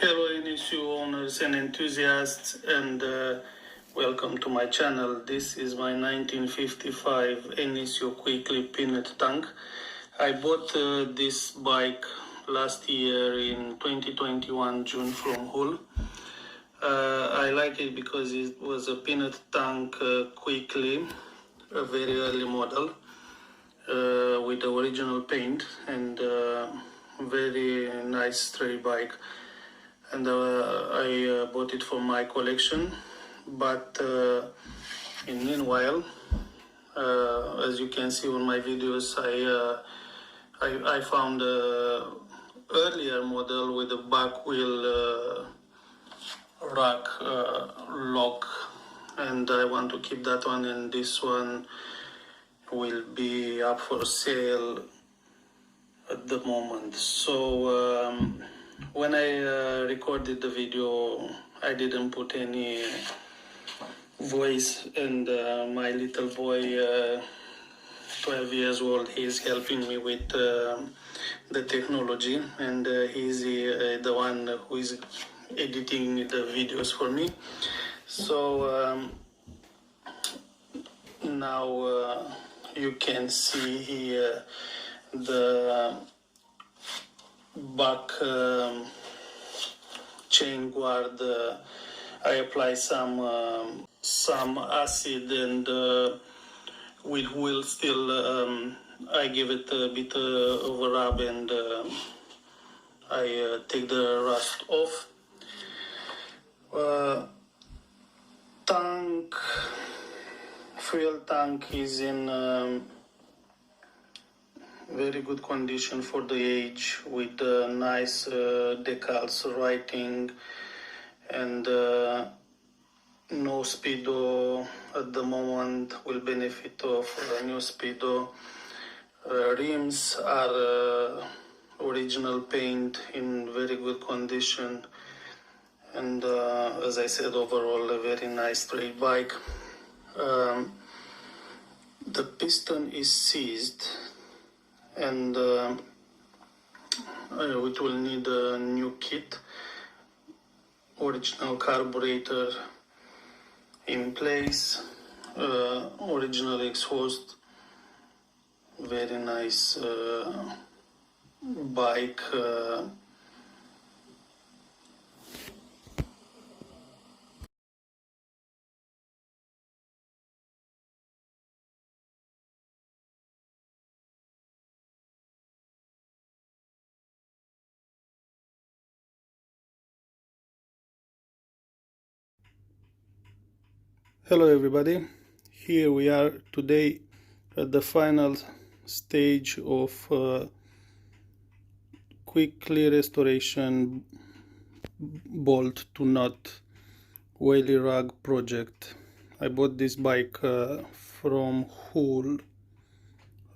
Hello NSU owners and enthusiasts, and welcome to my channel. This is my 1955 NSU-Quickly peanut tank. I bought this bike last year in 2021 June from Hull. I like it because it was a peanut tank Quickly, a very early model with the original paint, and very nice stray bike. And I bought it for my collection, but in meanwhile, as you can see on my videos, I found a earlier model with a back wheel rack lock, and I want to keep that one, and this one will be up for sale at the moment. So when I recorded the video, I didn't put any voice, and my little boy, 12 years old, he's helping me with the technology, and he's the one who is editing the videos for me. So now you can see here the back chain guard. I apply some acid, and with wheel still I give it a bit of a rub, and I take the rust off. Fuel tank is in very good condition for the age, with nice decals writing, and no speedo at the moment. Will benefit of new speedo. Rims are original paint in very good condition, and as I said, overall a very nice straight bike. The piston is seized, and it will need a new kit. Original carburetor in place, original exhaust. Very nice bike. Hello everybody, here we are today at the final stage of Quickly restoration bolt to nut whaley rug project. I bought this bike from Hull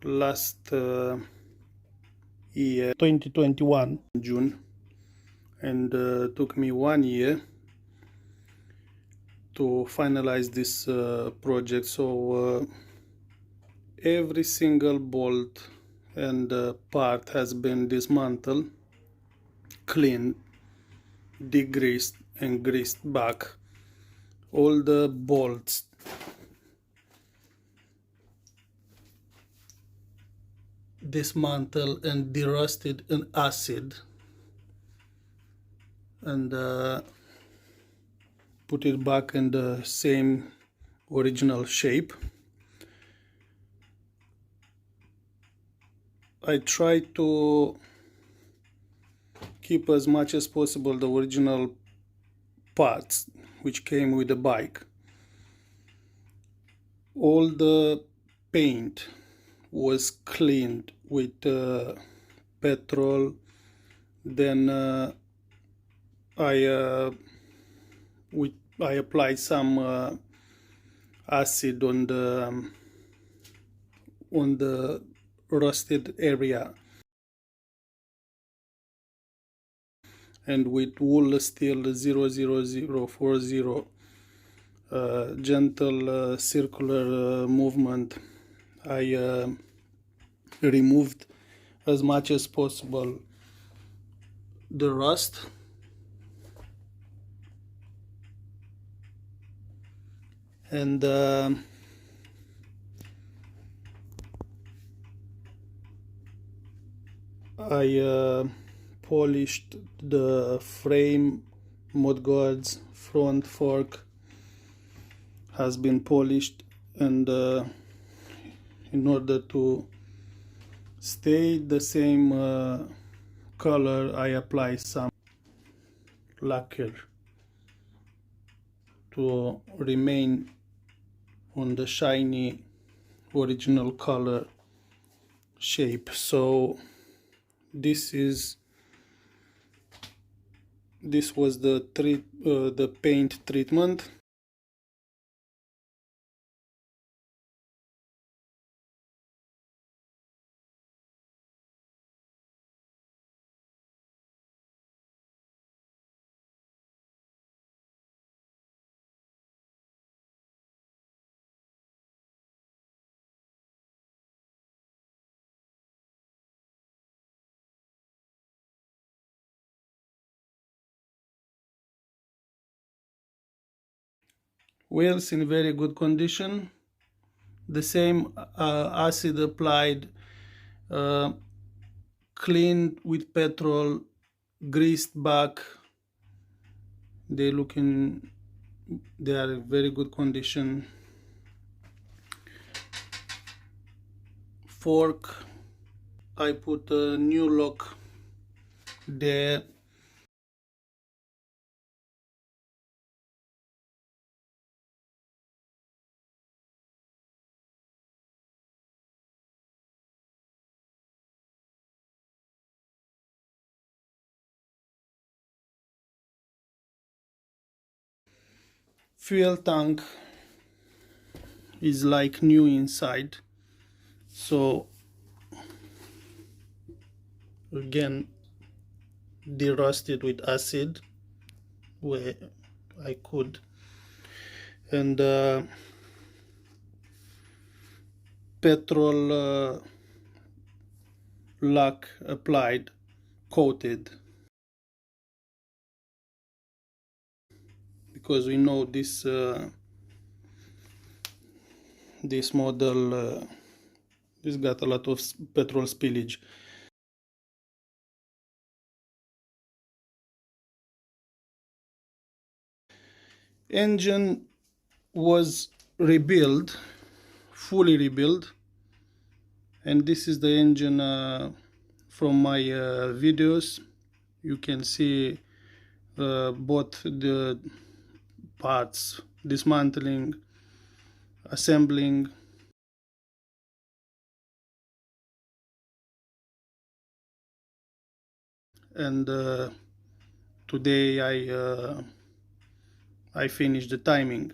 last year, 2021 June, and took me 1 year to finalize this project. So every single bolt and part has been dismantled, cleaned, degreased and greased back. All the bolts dismantled and derusted in acid, and put it back in the same original shape. I try to keep as much as possible the original parts which came with the bike. All the paint was cleaned with petrol. Then I applied some acid on the rusted area, and with wool steel 00040 gentle circular movement, I removed as much as possible the rust and I polished the frame, mudguards, front fork has been polished, and in order to stay the same color, I apply some lacquer to remain on the shiny original color shape. So this was the paint treatment. Wheels in very good condition. The same acid applied, cleaned with petrol, greased back. They are in very good condition. Fork, I put a new lock there. Fuel tank is like new inside, so again de-rusted with acid where I could, and petrol lac applied, coated, because we know this model this got a lot of petrol spillage. Engine was rebuilt, fully rebuilt, and this is the engine from my videos. You can see both the parts, dismantling, assembling, and today I finished the timing.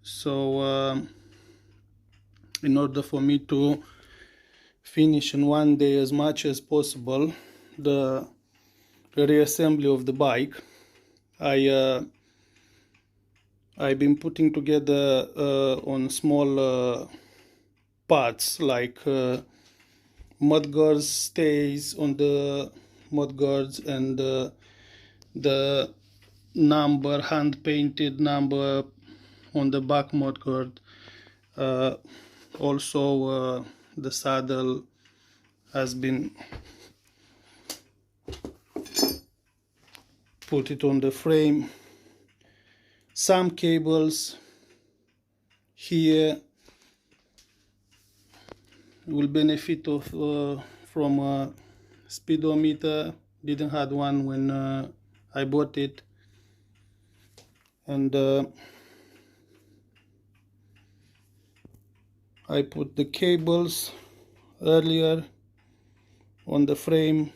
So in order for me to finish in one day as much as possible the reassembly of the bike, I've been putting together on small parts, like mudguards stays on the mudguards, and the number, hand painted number on the back mudguard. Also the saddle has been put it on the frame. Some cables here will benefit of from a speedometer. Didn't have one when I bought it, and I put the cables earlier on the frame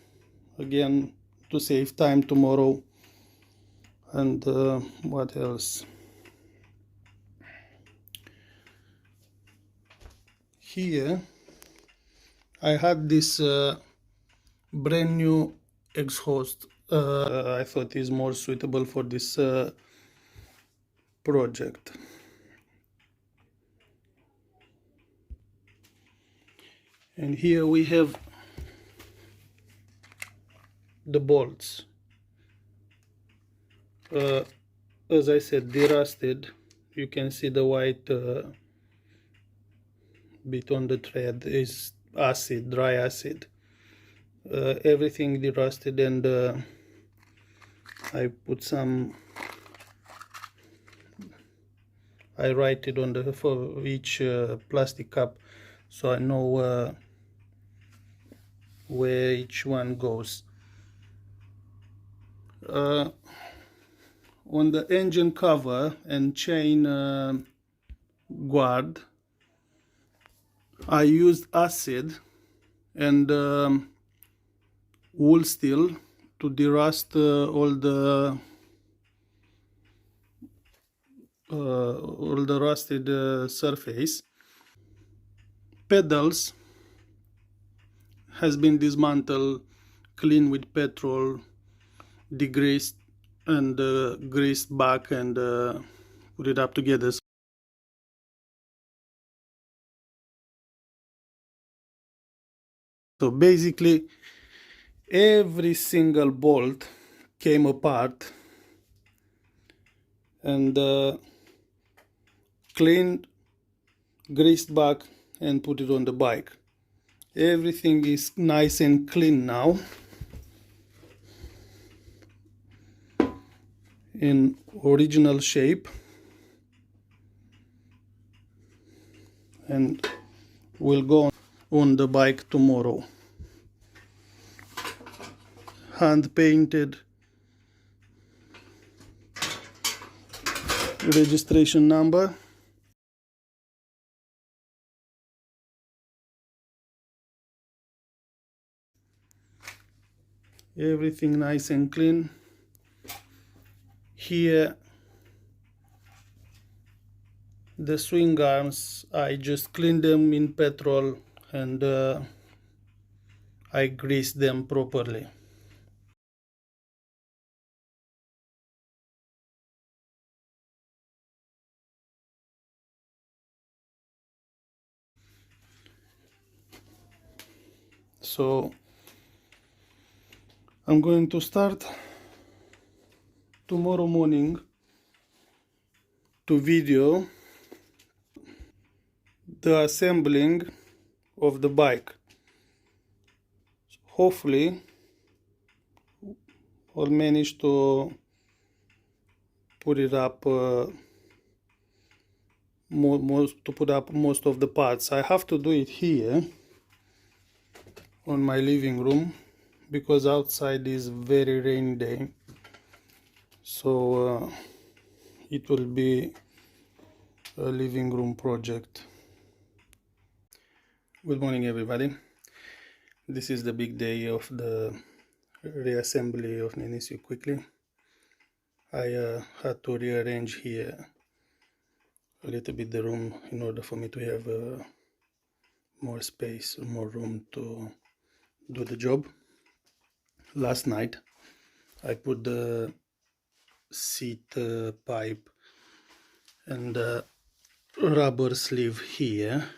again to save time tomorrow. And what else? Here I had this brand new exhaust. I thought is more suitable for this project. And here we have the bolts. As I said, derusted. You can see the white bit on the thread is acid, dry acid. Everything derusted, and I put some. I write it on the for each plastic cup, so I know where each one goes. On the engine cover and chain guard, I used acid and wool steel to derust all the rusted surface. Pedals has been dismantled, cleaned with petrol, degreased and greased back, and put it up together. So basically every single bolt came apart and cleaned, greased back, and put it on the bike. Everything is nice and clean now, in original shape, and will go on the bike tomorrow. Hand painted, registration number. Everything nice and clean. Here the swing arms, I just cleaned them in petrol and I greased them properly. So I'm going to start tomorrow morning to video the assembling of the bike. Hopefully I'll manage to put it up most of the parts. I have to do it here on my living room because outside is very rainy day, so it will be a living room project. Good morning, everybody. This is the big day of the reassembly of NSU-Quickly. I had to rearrange here a little bit the room in order for me to have more space, more room to do the job. Last night I put the seat pipe and rubber sleeve here,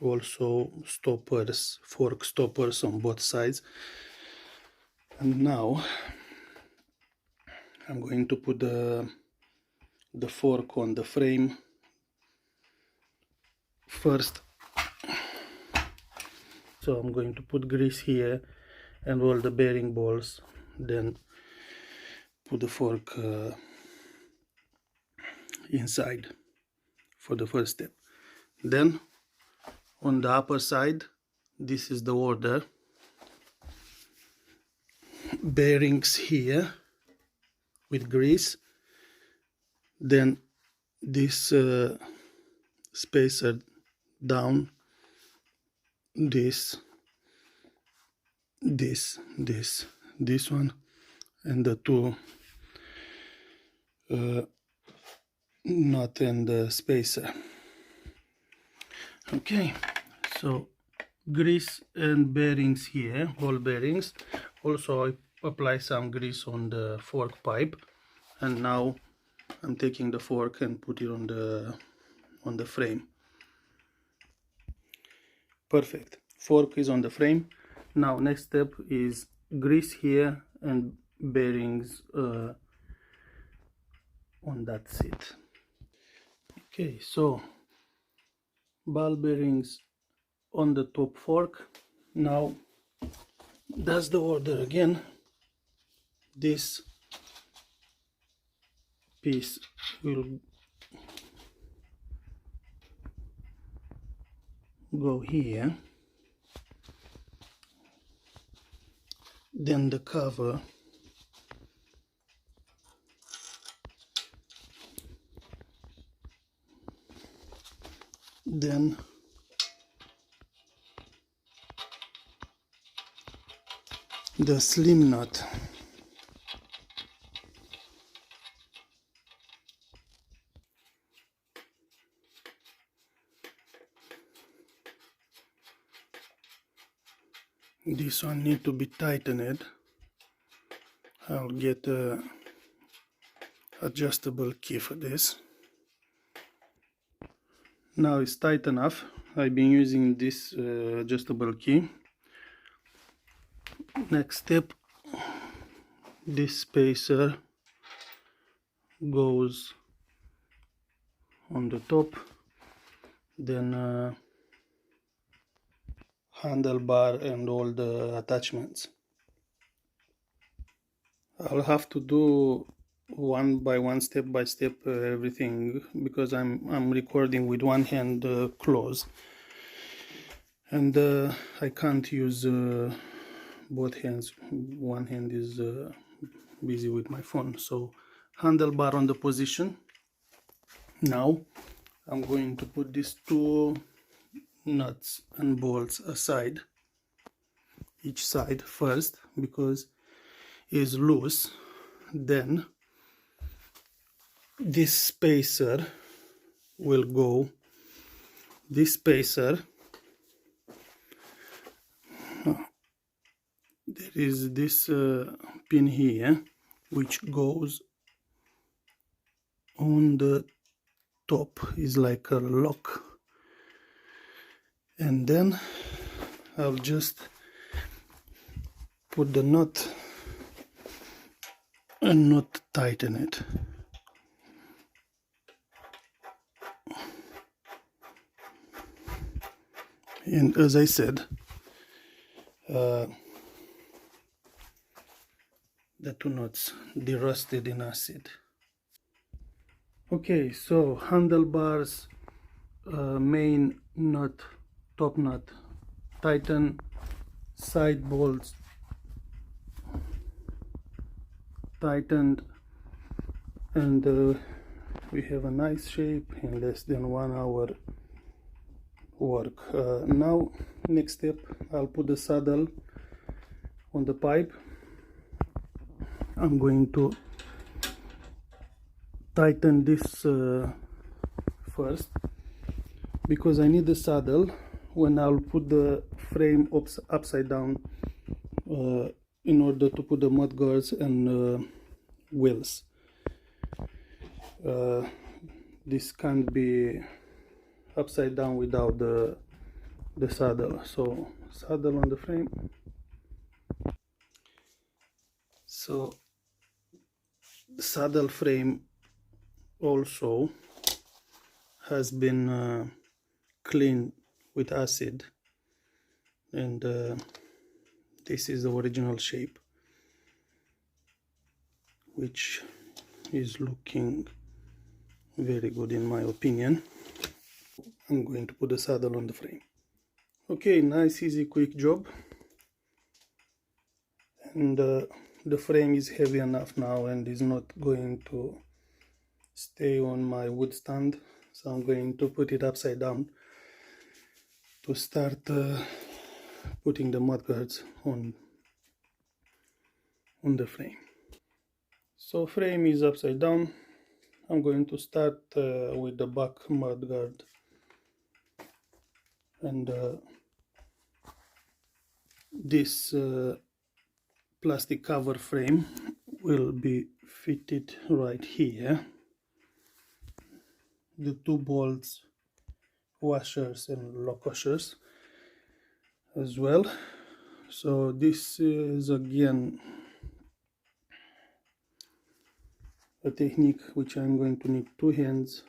also stoppers, fork stoppers on both sides, and now I'm going to put the fork on the frame first. So I'm going to put grease here and all the bearing balls, then put the fork inside for the first step. Then on the upper side, this is the order. Bearings here with grease, then this spacer down, this one, and the two nut and the spacer. Okay, so grease and bearings here, ball bearings. Also I apply some grease on the fork pipe, and now I'm taking the fork and put it on the frame. Perfect. Fork is on the frame. Now next step is grease here and bearings on that seat. Okay, so ball bearings on the top fork. Now that's the order again. This piece will go here, then the cover then the slim nut. This one need to be tightened. I'll get a adjustable key for this. Now it's tight enough. I've been using this adjustable key. Next step, this spacer goes on the top, then handlebar and all the attachments. I'll have to do one by one, step by step, everything, because I'm recording with one hand closed, and I can't use both hands. One hand is busy with my phone. So handlebar on the position. Now I'm going to put these two nuts and bolts aside, each side first, because it's loose. Then this spacer will go, this spacer, there is this pin here which goes on the top, is like a lock, and then I'll just put the knot and not tighten it. And as I said, the two knots de-rusted in acid. Okay, so handlebars, main nut, top nut tighten, side bolts tightened, and we have a nice shape in less than 1 hour work. Now next step, I'll put the saddle on the pipe. I'm going to tighten this first, because I need the saddle when I'll put the frame upside down in order to put the mudguards and wheels. This can't be upside down without the saddle. So saddle on the frame. So the saddle frame also has been cleaned with acid, and this is the original shape, which is looking very good in my opinion. I'm going to put the saddle on the frame. Okay, nice, easy, quick job. And the frame is heavy enough now and is not going to stay on my wood stand, so I'm going to put it upside down to start putting the mudguards on the frame. So frame is upside down. I'm going to start with the back mudguard, and this plastic cover frame will be fitted right here. The two bolts, washers and lock washers as well. So this is again a technique which I'm going to need two hands.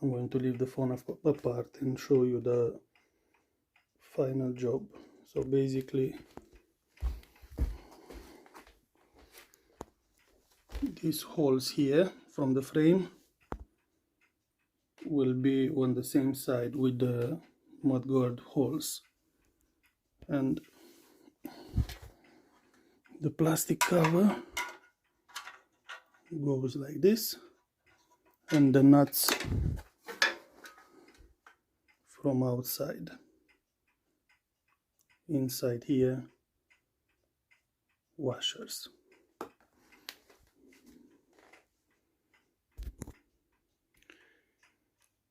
I'm going to leave the phone apart and show you the final job. So basically these holes here from the frame will be on the same side with the mudguard holes, and the plastic cover goes like this, and the nuts from outside. Inside here, washers.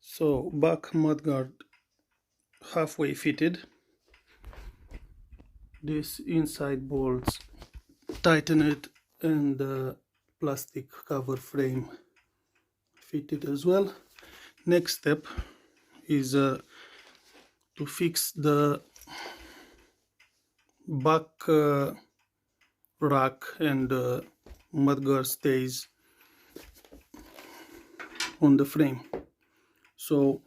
So back mudguard halfway fitted. This inside bolts tightened and the plastic cover frame fitted as well. Next step is to fix the back rack and mudguard stays on the frame. So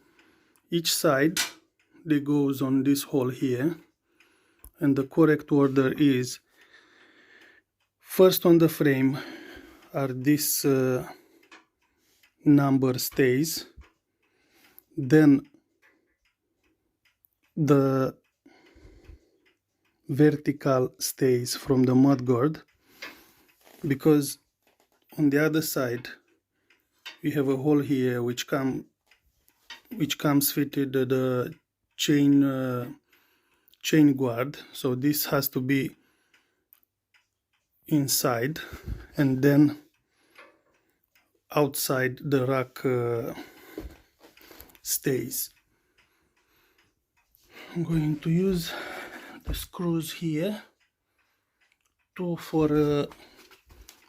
each side they goes on this hole here, and the correct order is first on the frame are this number stays, then the vertical stays from the mudguard, because on the other side we have a hole here which comes fitted the chain guard. So this has to be inside, and then outside the rack stays. I'm going to use the screws here, two for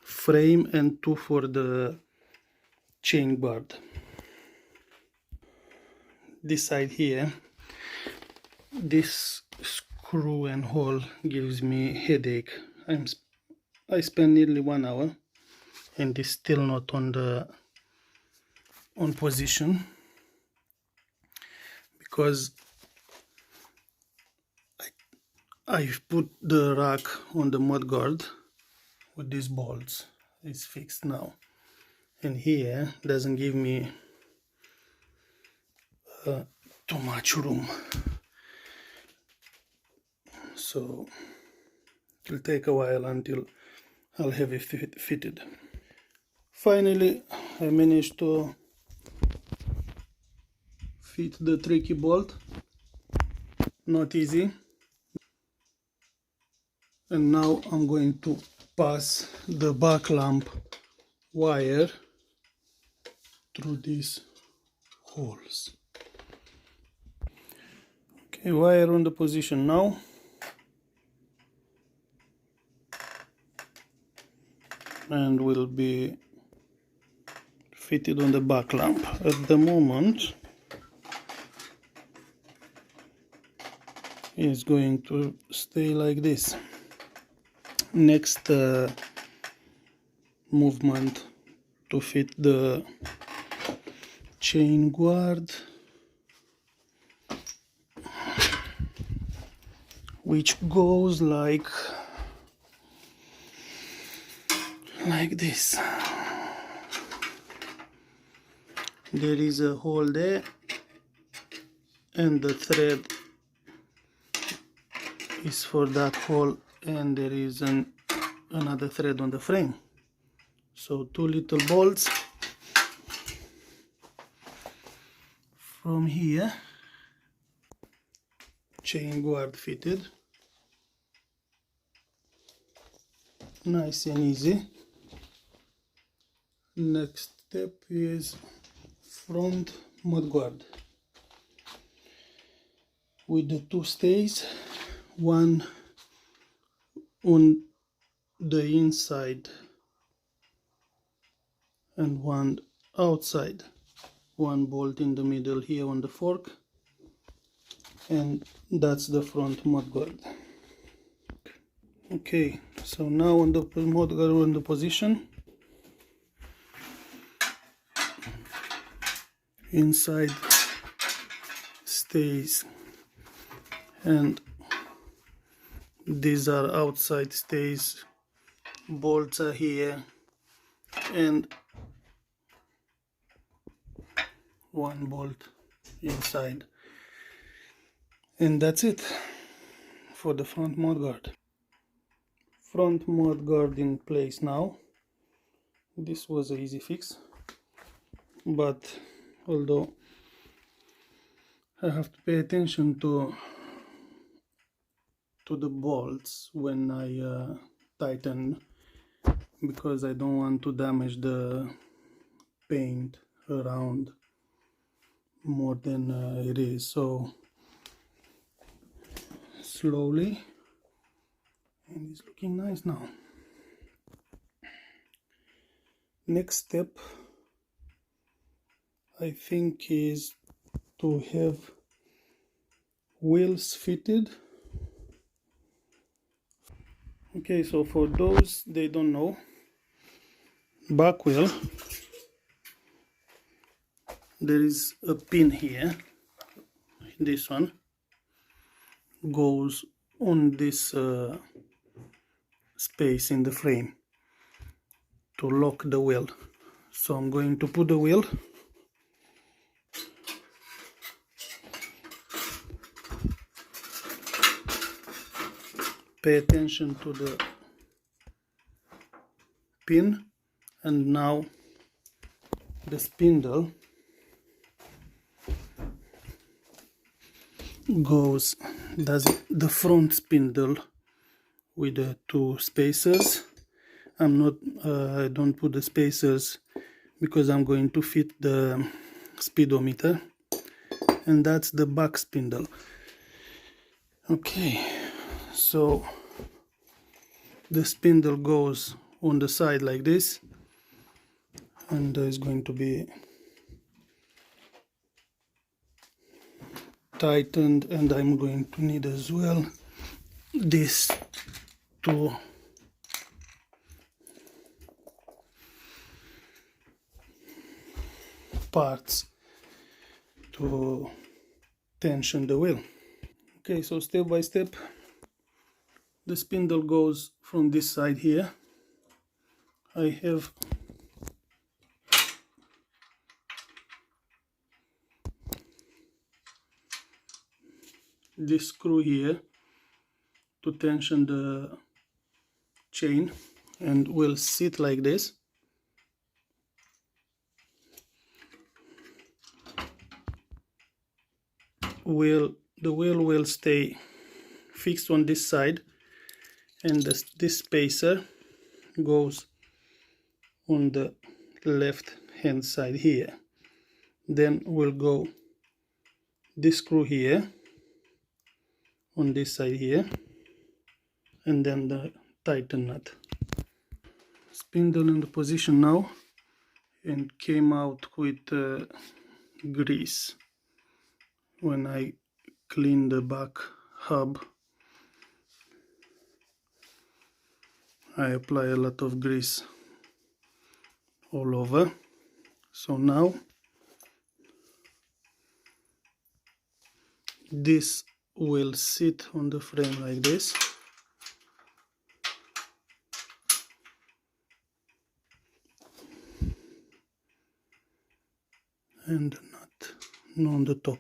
frame and two for the chain guard. This side here, this screw and hole gives me headache. I spent nearly 1 hour and it's still not on position, because I've put the rack on the mudguard with these bolts. It's fixed now, and here doesn't give me too much room, so it will take a while until I'll have it fitted. Finally, I managed to fit the tricky bolt. Not easy. And now I'm going to pass the back lamp wire through these holes. Okay, wire on the position now. And will be fitted on the back lamp. At the moment it's going to stay like this. Next movement to fit the chain guard, which goes like this. There is a hole there, and the thread is for that hole, and there is another thread on the frame. So two little bolts from here, chain guard fitted, nice and easy. Next step is front mudguard with the two stays, one on the inside and one outside, one bolt in the middle here on the fork, and that's the front mudguard. Okay, so now on the mudguard on the position, inside stays and these are outside stays, bolts are here, and one bolt inside, and that's it for the front mudguard. Front mudguard in place now. This was an easy fix, but although I have to pay attention to the bolts when I tighten, because I don't want to damage the paint around more than it is. So slowly, and it's looking nice now. Next step I think is to have wheels fitted. Okay, so for those they don't know, back wheel, there is a pin here. This one goes on this space in the frame to lock the wheel. So I'm going to put the wheel, pay attention to the pin, and now the spindle goes, that's the front spindle with the two spacers. I don't put the spacers because I'm going to fit the speedometer, and that's the back spindle. Okay, so the spindle goes on the side like this, and there is going to be tightened, and I'm going to need as well these two parts to tension the wheel. Okay, so step by step, the spindle goes from this side here. I have this screw here to tension the chain, and will sit like this. The wheel will stay fixed on this side, and this spacer goes on the left hand side here. Then we'll go this screw here on this side here, and then the tighten nut. Spindle in the position now, and came out with grease. When I clean the back hub, I apply a lot of grease all over. So now this will sit on the frame like this, and the nut on the top.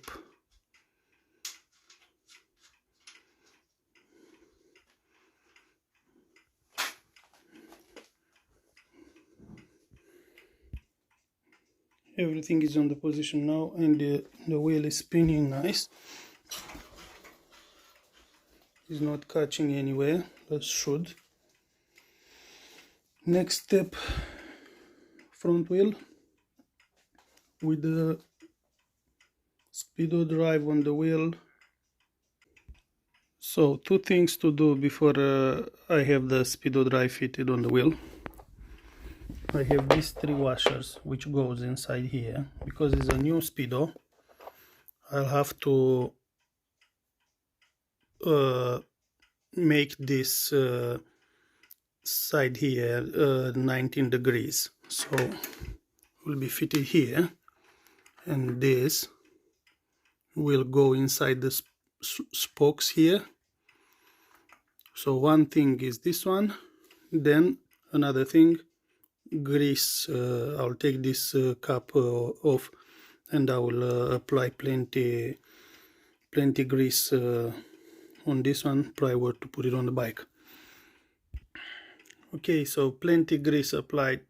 Everything is on the position now, and the wheel is spinning nice. It's not catching anywhere, that should. Next step, front wheel with the speedo drive on the wheel. So two things to do before I have the speedo drive fitted on the wheel. I have these three washers which goes inside here. Because it's a new speedo, I'll have to make this side here 19 degrees. So will be fitted here, and this will go inside the spokes here. So one thing is this one, then another thing, grease. I'll take this cap off, and I will apply plenty grease on this one prior to put it on the bike. Okay, so plenty grease applied,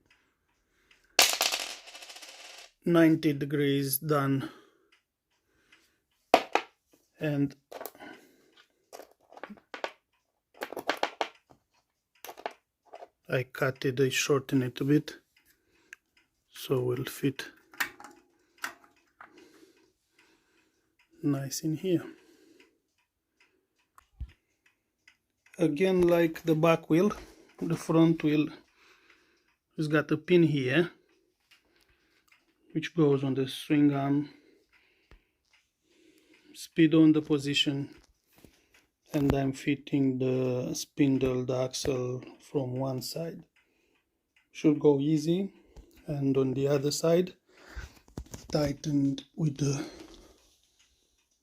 90 degrees done, and I cut it, I shorten it a bit so it will fit nice in here. Again, like the back wheel, the front wheel has got a pin here which goes on the swing arm, speed on the position, and I'm fitting the spindle, the axle from one side. Should go easy, and on the other side tightened with the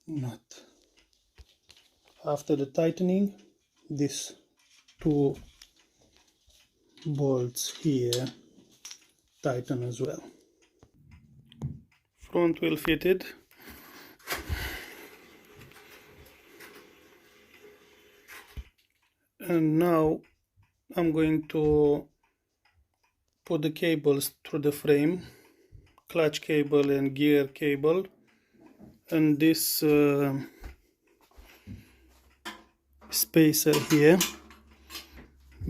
nut. After the tightening, these two bolts here tighten as well. Front wheel fitted. And now I'm going to put the cables through the frame, clutch cable and gear cable, and this spacer here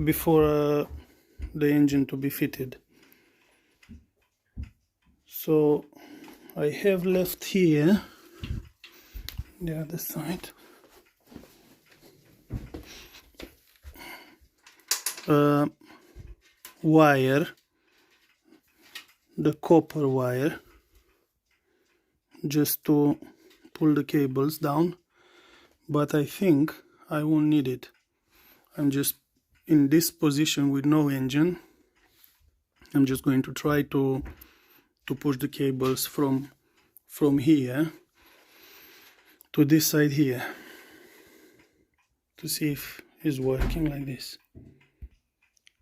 before the engine to be fitted. So I have left here the other side wire, the copper wire, just to pull the cables down, but I think I won't need it. I'm just in this position with no engine. I'm just going to try to push the cables from here to this side here to see if it's working like this.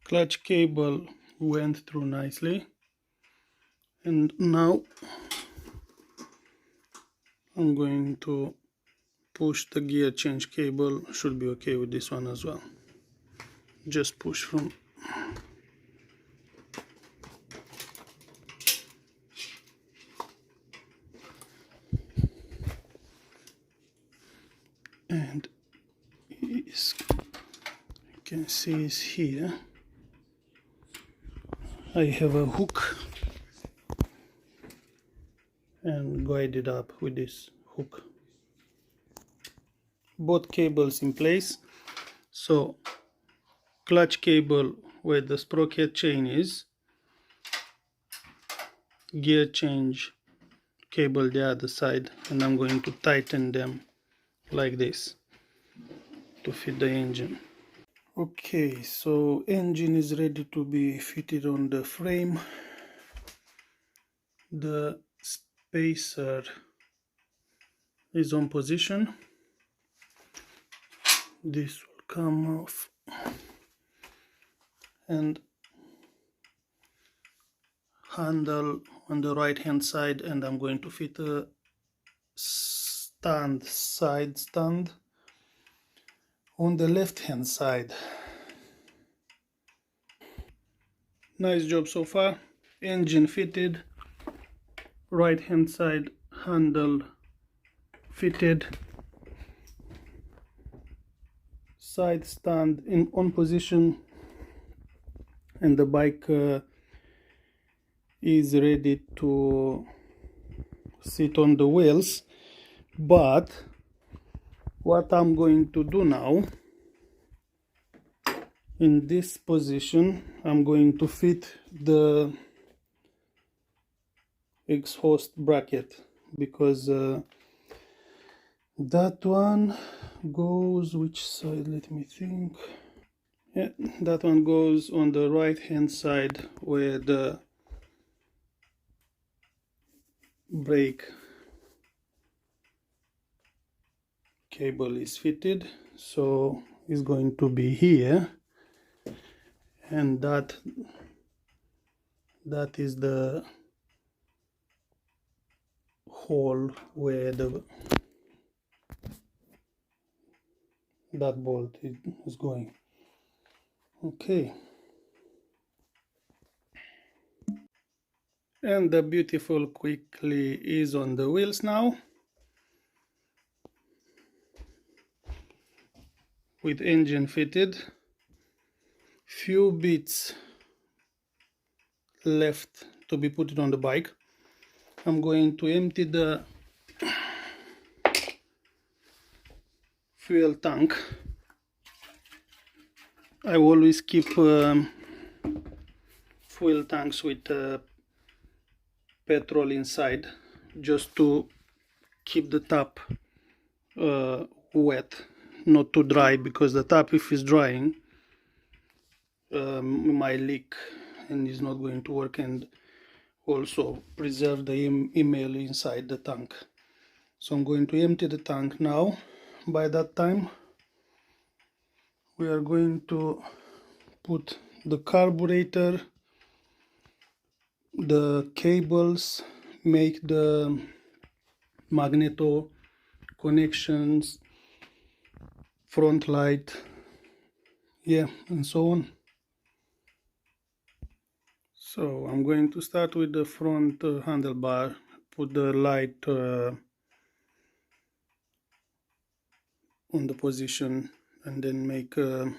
Clutch cable went through nicely, and now I'm going to push the gear change cable. Should be okay with this one as well. Just push from and you can see is here. I have a hook and guide it up with this hook. Both cables in place. So clutch cable where the sprocket chain is, gear change cable the other side, and I'm going to tighten them like this to fit the engine. Okay, so engine is ready to be fitted on the frame. The spacer is on position. This will come off, and handle on the right hand side, and I'm going to fit a side stand on the left hand side. Nice job so far. Engine fitted, right hand side handle fitted, side stand on position, and the bike is ready to sit on the wheels. But What I'm going to do now, in this position, I'm going to fit the exhaust bracket, because that one goes, which side, let me think. Yeah, that one goes on the right hand side where the brake cable is fitted, so it's going to be here, and that is the hole where that bolt is going. Okay, and the beautiful Quickly is on the wheels now, with engine fitted. Few bits left to be put on the bike. I'm going to empty the fuel tank. I always keep fuel tanks with petrol inside, just to keep the tap wet, not too dry, because the tap, if it's drying, might leak and is not going to work, and also preserve the email inside the tank. So I'm going to empty the tank now. By that time, we are going to put the carburetor, the cables, make the magneto connections, front light, yeah, and so on. So I'm going to start with the front handlebar, put the light on the position, and then make the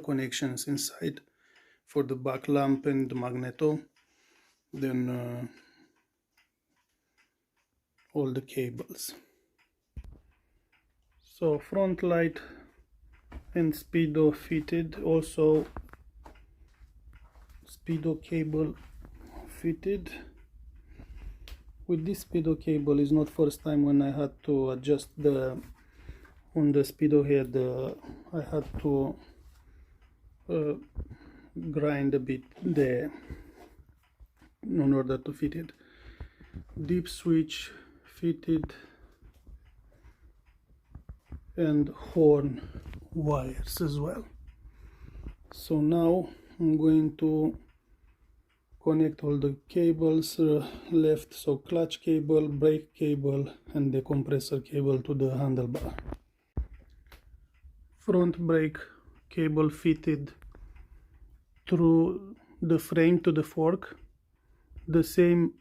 connections inside for the back lamp and the magneto, then all the cables. So front light and speedo fitted, also speedo cable fitted. With this speedo cable, is not first time when I had to adjust on the speedo head, I had to grind a bit there in order to fit it. Deep switch fitted, and horn wires as well. So now I'm going to connect all the cables left, so clutch cable, brake cable, and the compressor cable to the handlebar. Front brake cable fitted through the frame to the fork, the same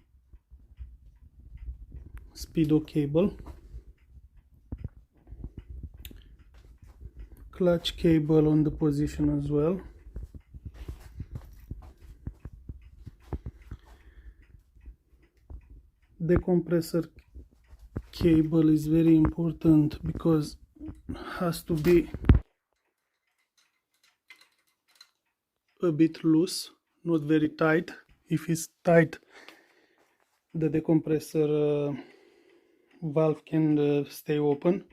speedo cable. Clutch cable on the position as well. The compressor cable is very important because it has to be a bit loose, not very tight. If it's tight, the decompressor valve can stay open.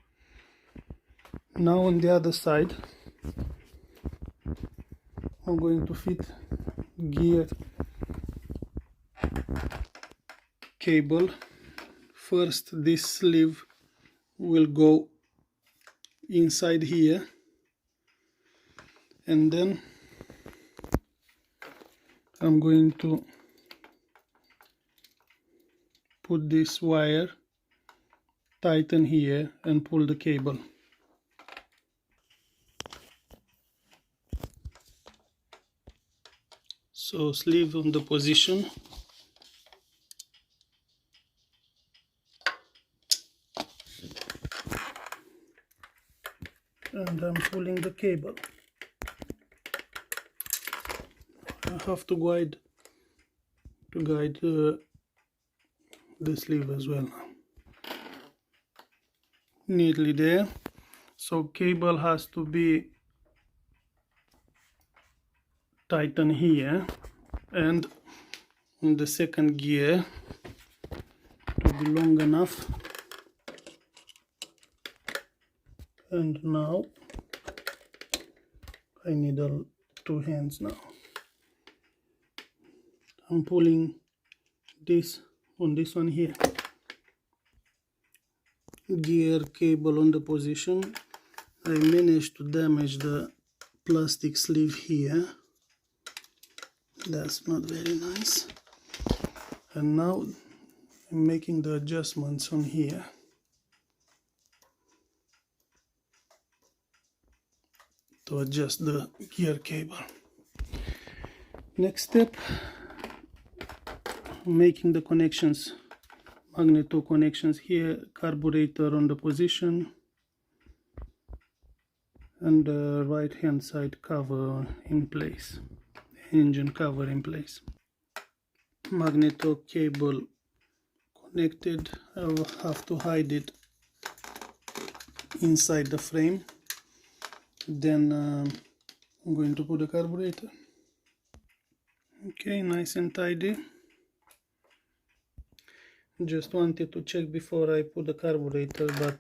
Now on the other side, I'm going to fit gear cable. First, this sleeve will go inside here, and then I'm going to put this wire, tighten here, and pull the cable. So sleeve on the position, and I'm pulling the cable. I have to guide the sleeve as well. neatly there. So cable has to be tightened here, and in the second gear to be long enough. And now I need two hands now. I'm pulling this on this one here. Gear cable on the position. I managed to damage the plastic sleeve here. That's not very nice. And now I'm making the adjustments on here. To adjust the gear cable. Next step, making the connections, magneto connections here, carburetor on the position, and the right hand side cover in place, engine cover in place. Magneto cable connected. I will have to hide it inside the frame. Then I'm going to put the carburetor. Okay, nice and tidy. Just wanted to check before I put the carburetor, but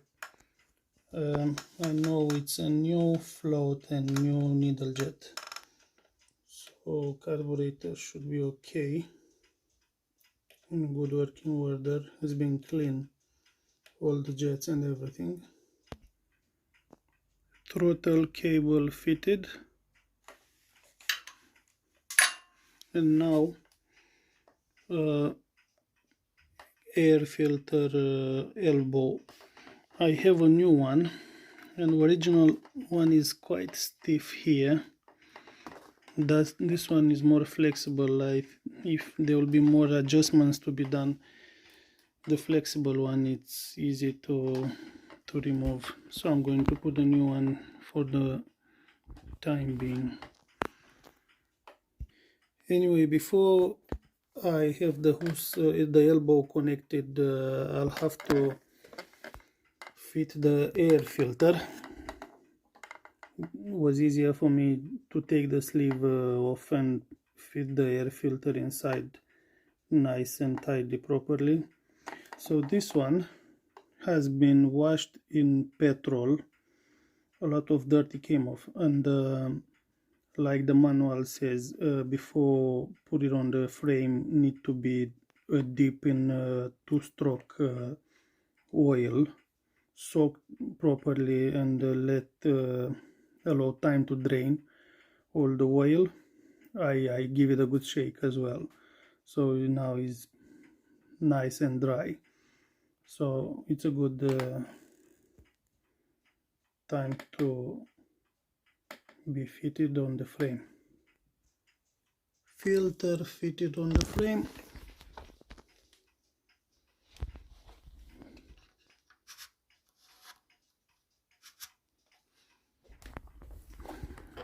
I know it's a new float and new needle jet, so carburetor should be okay, in good working order, has been cleaned, all the jets and everything. Throttle cable fitted, and now air filter elbow. I have a new one, and original one is quite stiff here. This one is more flexible. If there will be more adjustments to be done, the flexible one, it's easy to remove. So I'm going to put a new one for the time being. Anyway, before I have the elbow connected, I'll have to fit the air filter. It was easier for me to take the sleeve off and fit the air filter inside nice and tidy properly. So this one has been washed in petrol. A lot of dirty came off, and like the manual says, before put it on the frame, need to be deep in two-stroke oil, soaked properly, and allow time to drain all the oil. I give it a good shake as well, so now it's nice and dry. So it's a good time to be fitted on the frame. Filter fitted on the frame.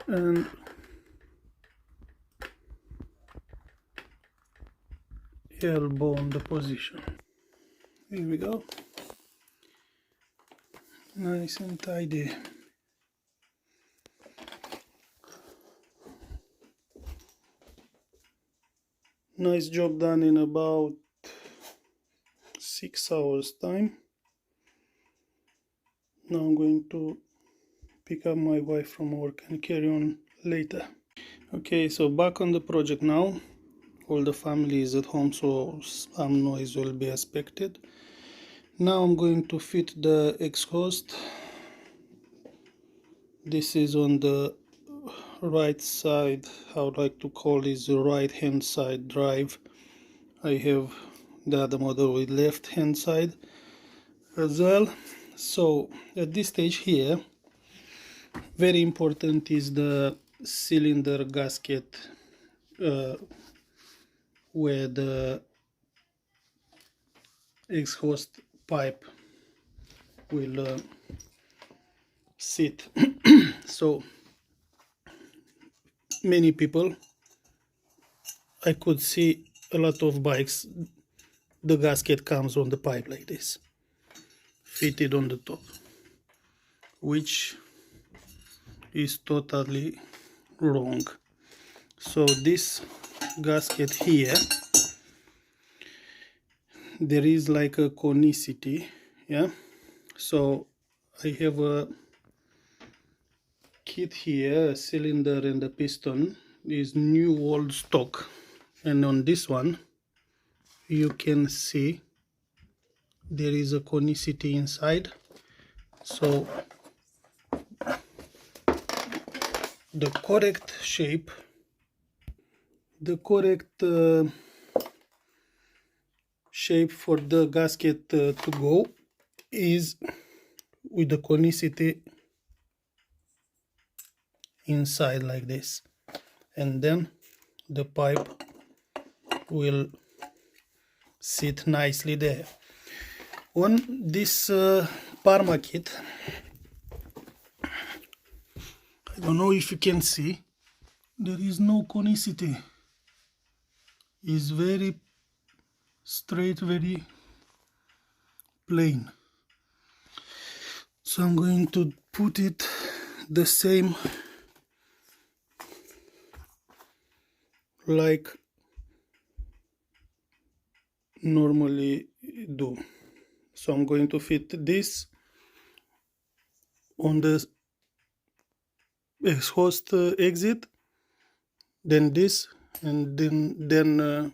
And elbow on the position. Here we go. Nice and tidy. Nice job done in about 6 hours time. Now I'm going to pick up my wife from work and carry on later. Okay, so back on the project now. All the family is at home, so some noise will be expected. Now I'm going to fit the exhaust. This is on the right side, I would like to call this the right hand side drive. I have the other model with left hand side as well. So at this stage here, very important is the cylinder gasket where the exhaust pipe will sit. So many people, I could see a lot of bikes, the gasket comes on the pipe like this, fitted on the top. which is totally wrong. So this gasket here, there is like a conicity, yeah. So I have a kit here, a cylinder and a piston is new old stock, and on this one you can see there is a conicity inside. So the correct shape, the correct shape for the gasket to go is with the conicity inside like this, and then the pipe will sit nicely there. On this Parma kit, I don't know if you can see, there is no conicity. It's very straight, very plain. So I'm going to put it the same like normally do. So I'm going to fit this on the exhaust exit, then this, and then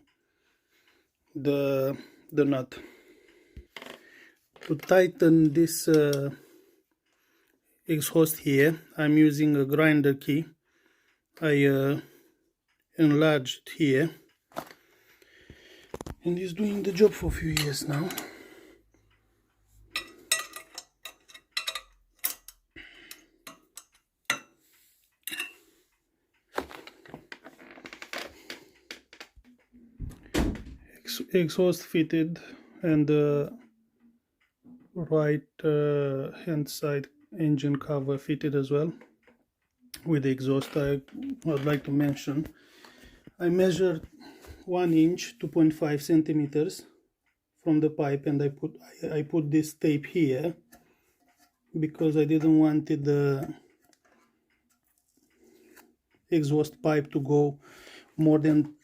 the nut. To tighten this exhaust here, I'm using a grinder key. I enlarged here, and it's doing the job for a few years now. Exhaust fitted, and the right hand side engine cover fitted as well with the exhaust. I would like to mention I measured 1 inch 2.5 centimeters from the pipe, and I put this tape here because I didn't want the exhaust pipe to go more than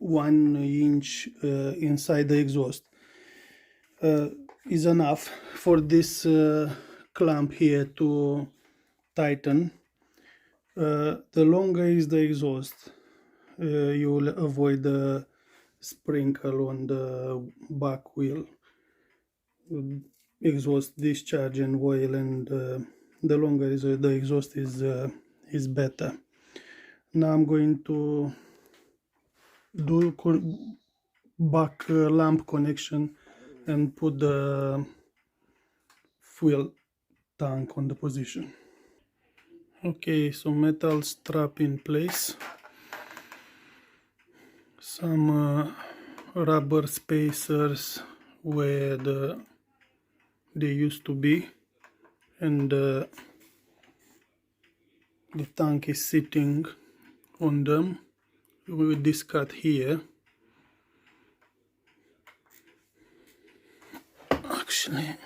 1 inch inside the exhaust. Is enough for this clamp here to tighten. The longer is the exhaust, you will avoid the sprinkle on the back wheel, exhaust discharge and oil, and the longer is the exhaust is better. Now I'm going to do back lamp connection and put the fuel tank on the position. Okay, so metal strap in place, some rubber spacers where they used to be, and the tank is sitting on them with this cut here. Actually,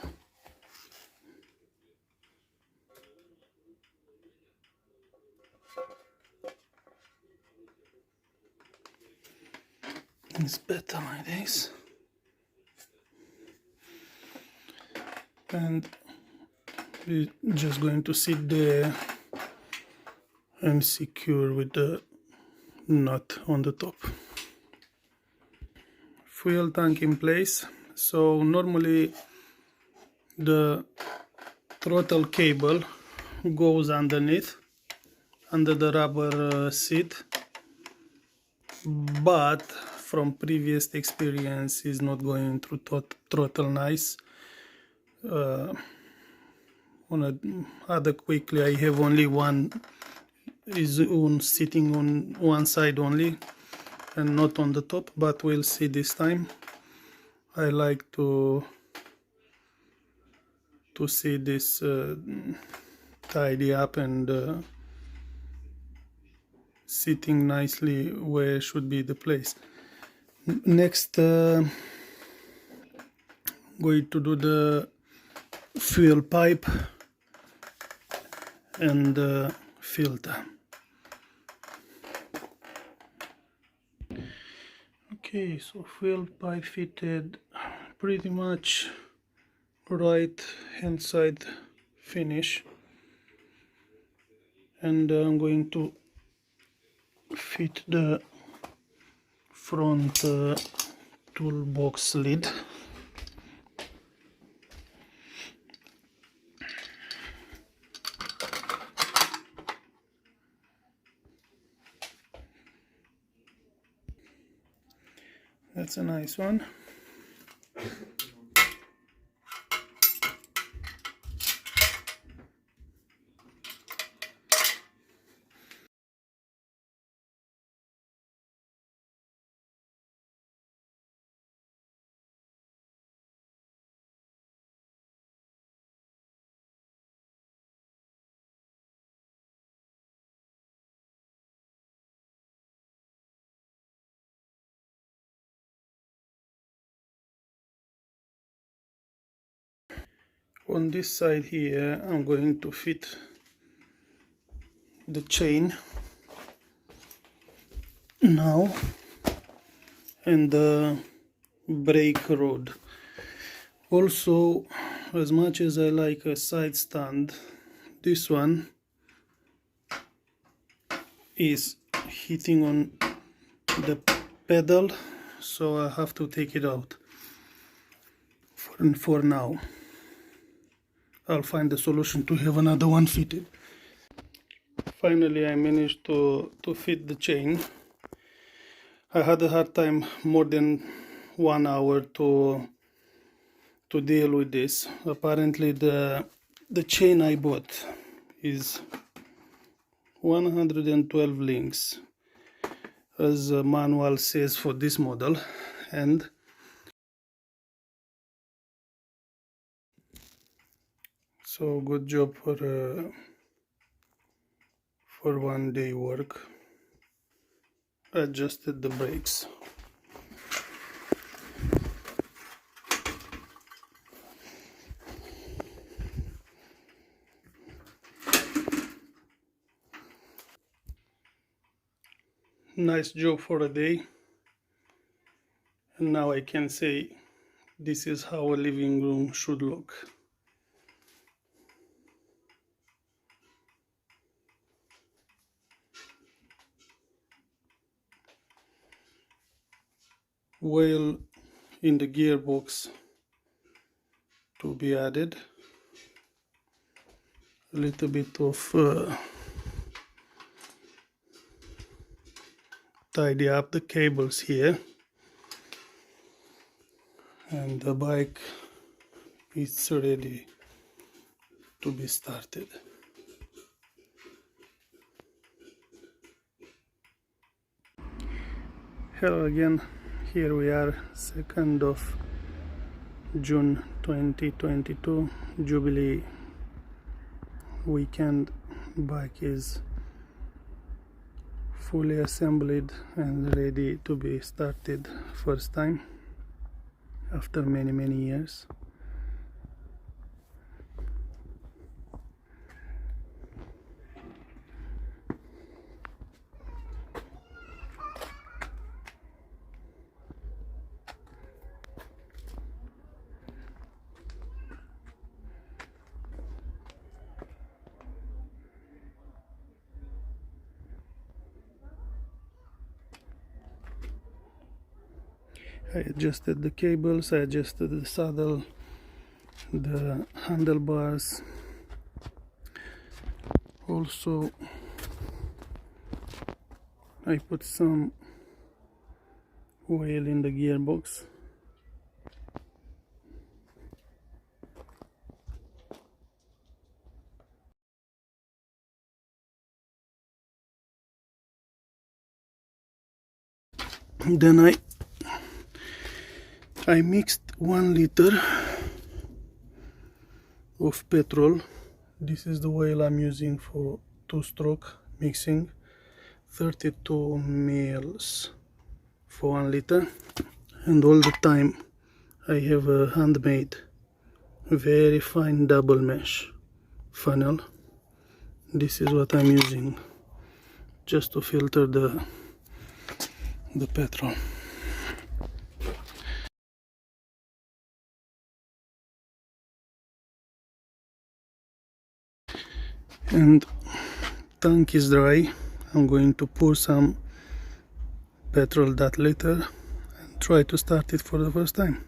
it's better like this, and we're just going to sit there and secure with the nut on the top. Fuel tank in place. So normally the throttle cable goes underneath, under the rubber seat, but from previous experience is not going through throttle nice. On other Quickly I have only one is sitting on one side only and not on the top, but we'll see this time. I like to see this tidy up and sitting nicely where should be the place. Next, going to do the fuel pipe. and filter. Okay, so fill pipe fitted, pretty much right hand side finish, and I'm going to fit the front toolbox lid. That's a nice one. On this side here, I'm going to fit the chain now and the brake rod. Also, as much as I like a side stand, this one is hitting on the pedal, so I have to take it out for now. I'll find a solution to have another one fitted. Finally, I managed to fit the chain. I had a hard time, more than 1 hour to deal with this. Apparently the chain I bought is 112 links, as the manual says for this model, and so good job for 1 day work. Adjusted the brakes. Nice job for a day, and now I can say this is how a living room should look. Wheel in the gearbox to be added. A little bit of tidy up the cables here, and the bike is ready to be started. Hello again. Here we are, 2nd of June 2022, Jubilee weekend. Bike is fully assembled and ready to be started first time after many years. I adjusted the cables, I adjusted the saddle, the handlebars. Also, I put some oil in the gearbox. Then I mixed 1 liter of petrol. This is the oil I'm using for 2-stroke mixing. 32 mils for 1 liter. And all the time I have a handmade, very fine double mesh funnel. This is what I'm using just to filter the petrol. And tank is dry. I'm going to pour some petrol that liter and try to start it for the first time.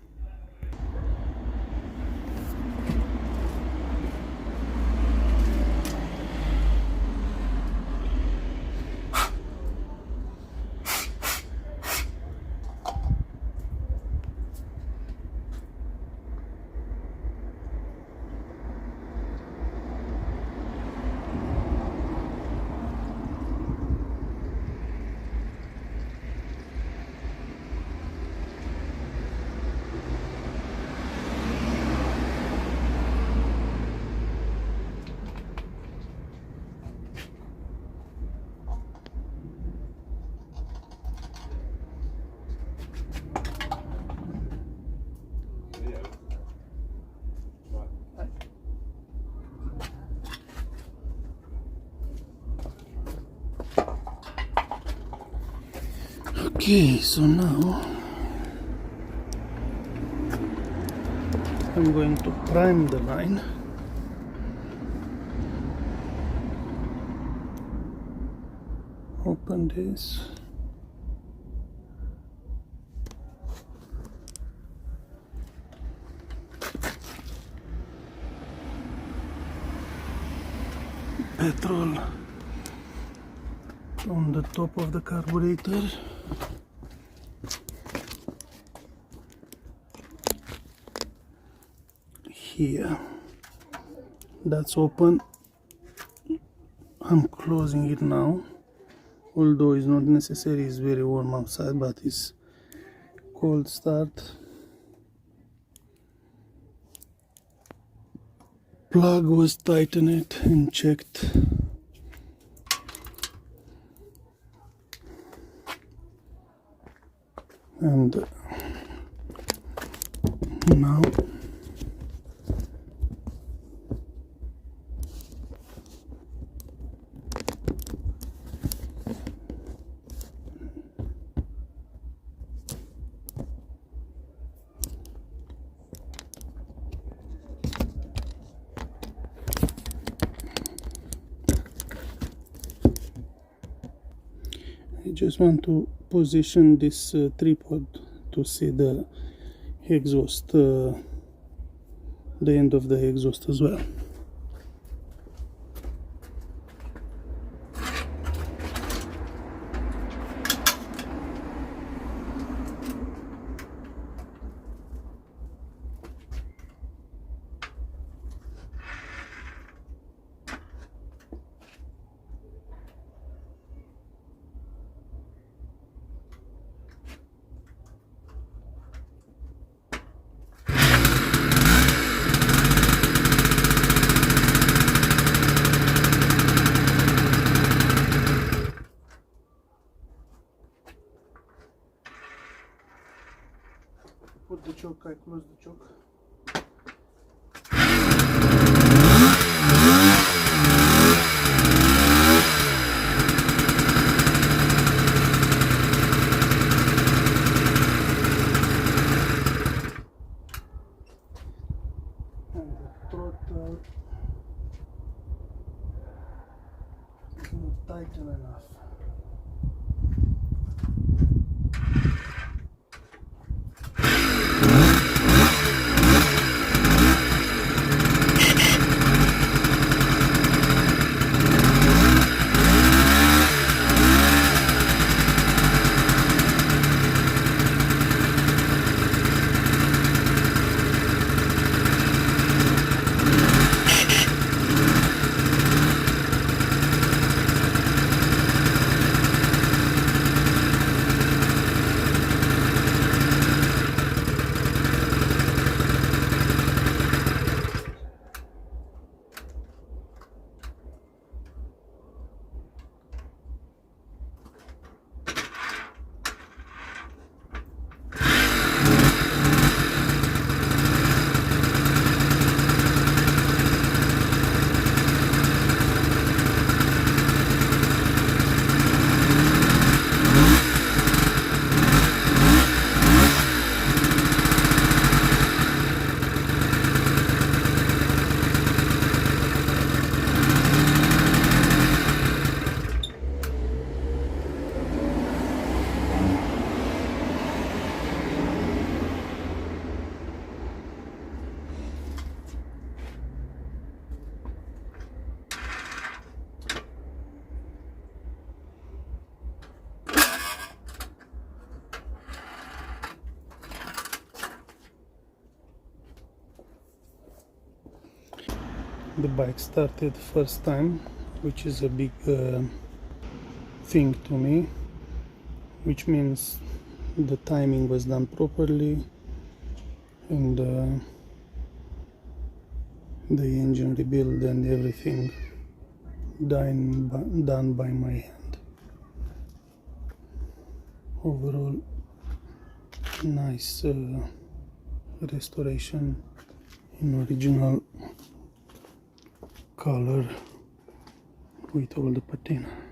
Okay, so now I'm going to prime the line. Open this. Petrol on the top of the carburetor. Here, that's open. I'm closing it now, although it's not necessary, it's very warm outside, but it's cold start. Plug was tightened and checked. And now I just want to position this tripod to see the exhaust, the end of the exhaust as well. Put the choke, I close the choke. And the throttle is not tight enough. the bike started first time, which is a big thing to me, which means the timing was done properly and the engine rebuild and everything done by my hand. Overall, nice restoration in original color with all the patina.